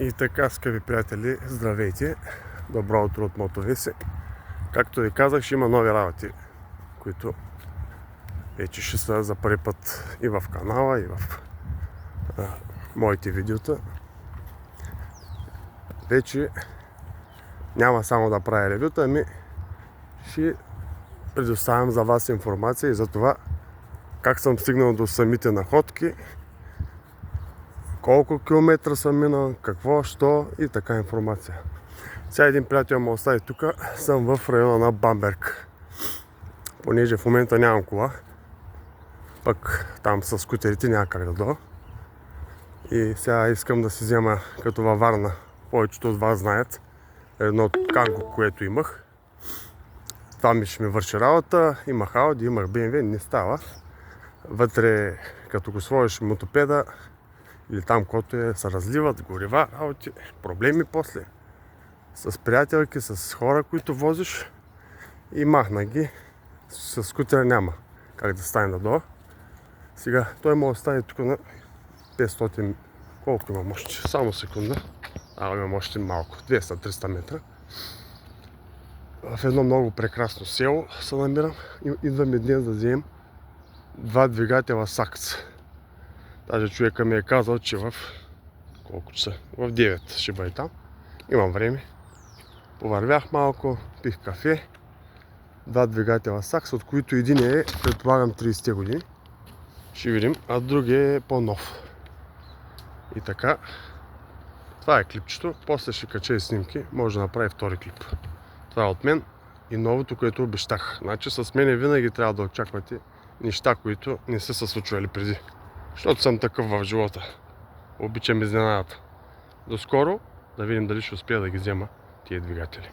И така, скъпи приятели, здравейте! Добро утро от Мотовеси. Както ви казах, ще има нови работи, които вече ще са за първи път и в канала, и в моите видеота. Вече няма само да правя ревюта, ами ще предоставям за вас информация и за това как съм стигнал до самите находки, колко километра съм минал, какво, що и така информация. Сега един приятел ме остави тук, съм в района на Бамберг. Понеже в момента нямам кола, пък там с скутерите няма как да дойда. И сега искам да си взема, като във Варна, повечето от вас знаят, едно Канго, което имах. Това ми ще ми върши работа, имах Ауди, имах BMW, не става. Вътре, като го сложиш мотопеда, или там, който се разливат, горива, работи, проблеми после. С приятелки, с хора, които возиш, и махна ги. С скутера няма как да стане надолу. Сега той ме остави тук на 500, колко имам още? Само секунда. Имам още малко, 200-300 метра. В едно много прекрасно село се намирам. Идваме днес да вземем 2 двигателя Сакс. Даже човека ми е казал, че в колко часа? В 9 ще бъде там. Имам време. Повървях малко, пих кафе. 2 двигателя Сакс, от които един е, предполагам, 30-те години. Ще видим, а другия е по-нов. И така, това е клипчето. После ще кача и снимки. Може да направи втори клип. Това е от мен и новото, което обещах. Значи с мене винаги трябва да очаквате неща, които не са се случвали преди. Защото съм такъв в живота. Обичам изненадата. До скоро, да видим дали ще успея да ги взема тия двигатели.